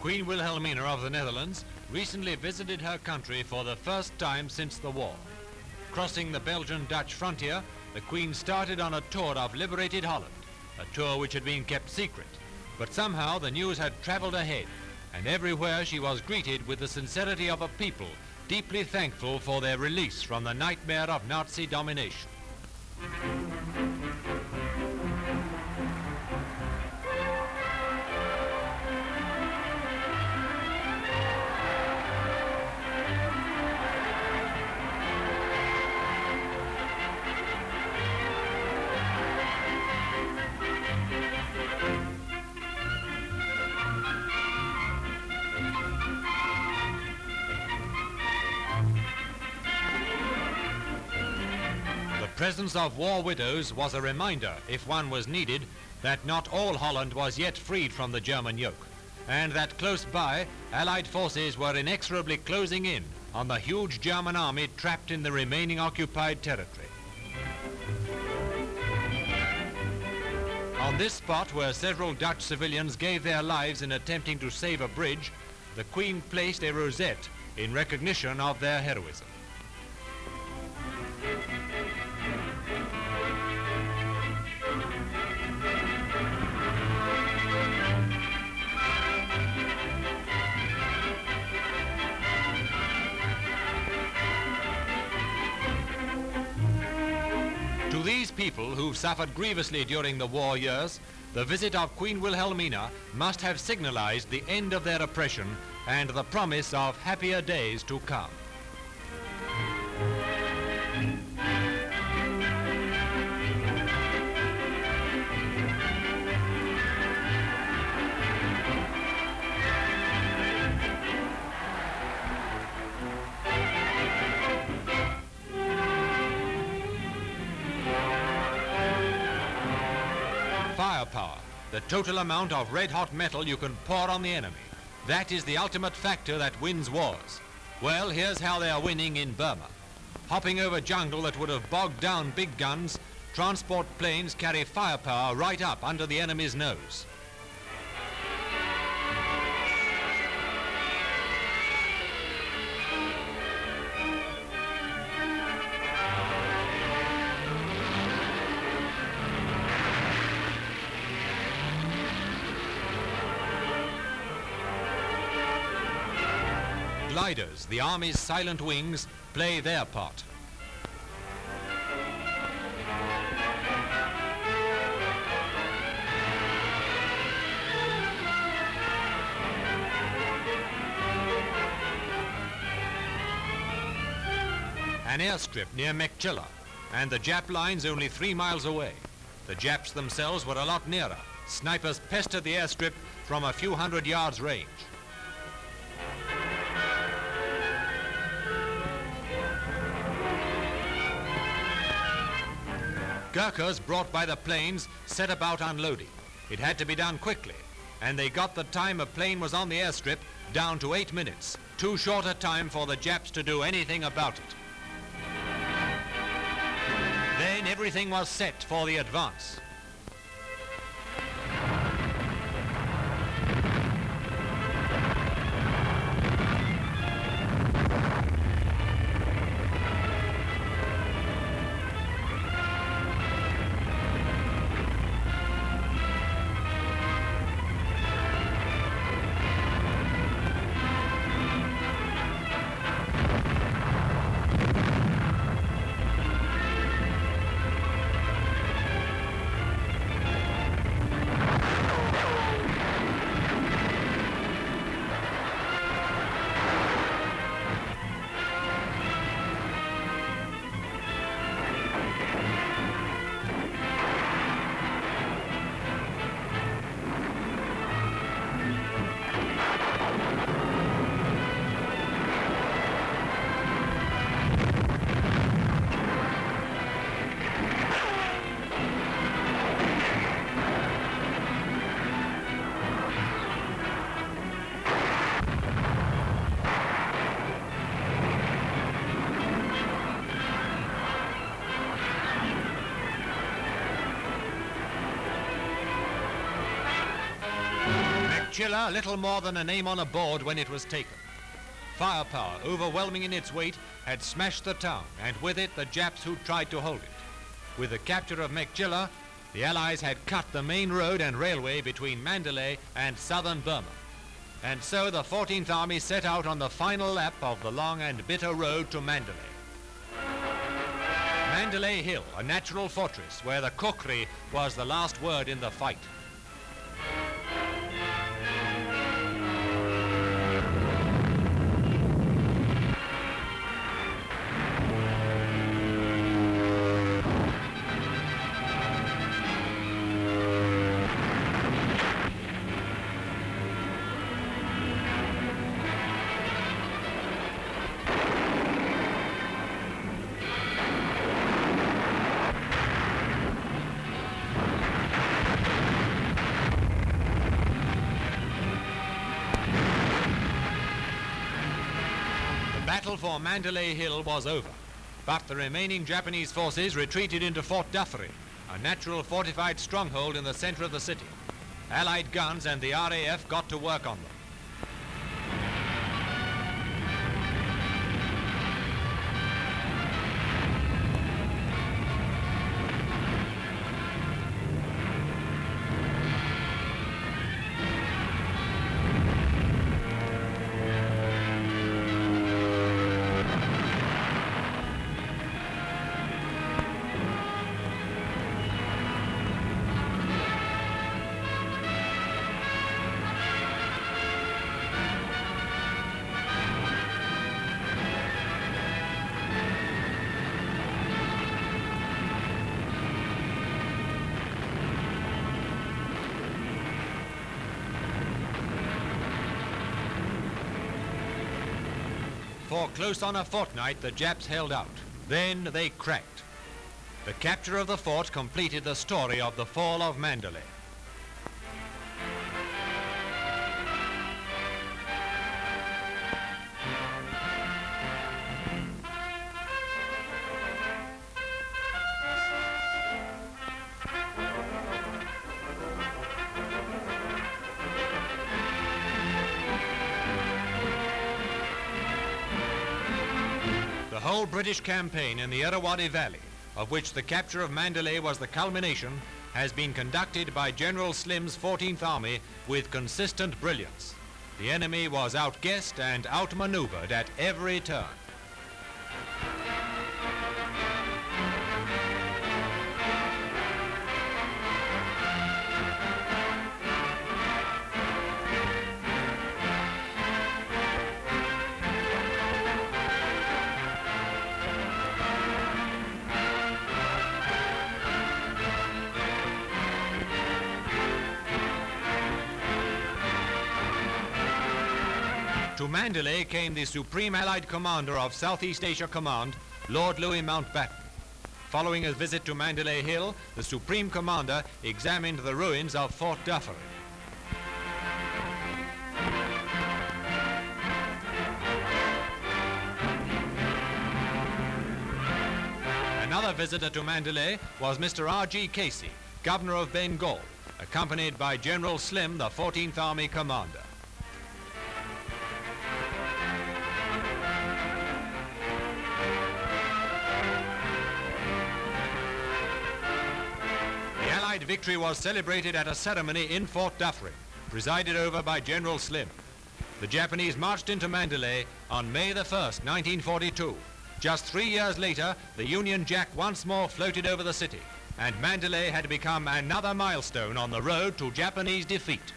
Queen Wilhelmina of the Netherlands recently visited her country for the first time since the war. Crossing the Belgian-Dutch frontier, the Queen started on a tour of liberated Holland, a tour which had been kept secret. But somehow the news had traveled ahead, and everywhere she was greeted with the sincerity of a people deeply thankful for their release from the nightmare of Nazi domination. The presence of war widows was a reminder, if one was needed, that not all Holland was yet freed from the German yoke, and that close by, Allied forces were inexorably closing in on the huge German army trapped in the remaining occupied territory. On this spot, where several Dutch civilians gave their lives in attempting to save a bridge, the Queen placed a rosette in recognition of their heroism. To these people who suffered grievously during the war years, the visit of Queen Wilhelmina must have signalized the end of their oppression and the promise of happier days to come. Firepower, the total amount of red-hot metal you can pour on the enemy. That is the ultimate factor that wins wars. Well, here's how they are winning in Burma. Hopping over jungle that would have bogged down big guns, transport planes carry firepower right up under the enemy's nose. Gliders, the Army's silent wings, play their part. An airstrip near Mekchilla, and the Jap lines only 3 miles away. The Japs themselves were a lot nearer. Snipers pestered the airstrip from a few hundred yards range. Ghurkas brought by the planes set about unloading. It had to be done quickly, and they got the time a plane was on the airstrip down to 8 minutes, too short a time for the Japs to do anything about it. Then everything was set for the advance. flotilla little more than a name on a board when it was taken. Firepower, overwhelming in its weight, had smashed the town, and with it the Japs who tried to hold it. With the capture of Mekchilla, the Allies had cut the main road and railway between Mandalay and southern Burma. And so the 14th Army set out on the final lap of the long and bitter road to Mandalay. Mandalay Hill, a natural fortress where the kukri was the last word in the fight. The battle for Mandalay Hill was over, but the remaining Japanese forces retreated into Fort Dufferin, a natural fortified stronghold in the center of the city. Allied guns and the RAF got to work on them. For close on a fortnight, the Japs held out. Then they cracked. The capture of the fort completed the story of the fall of Mandalay. The whole British campaign in the Irrawaddy Valley, of which the capture of Mandalay was the culmination, has been conducted by General Slim's 14th Army with consistent brilliance. The enemy was outguessed and outmaneuvered at every turn. To Mandalay came the Supreme Allied Commander of Southeast Asia Command, Lord Louis Mountbatten. Following his visit to Mandalay Hill, the Supreme Commander examined the ruins of Fort Dufferin. Another visitor to Mandalay was Mr. R.G. Casey, Governor of Bengal, accompanied by General Slim, the 14th Army Commander. The victory was celebrated at a ceremony in Fort Dufferin, presided over by General Slim. The Japanese marched into Mandalay on May the 1st, 1942. Just 3 years later, the Union Jack once more floated over the city, and Mandalay had become another milestone on the road to Japanese defeat.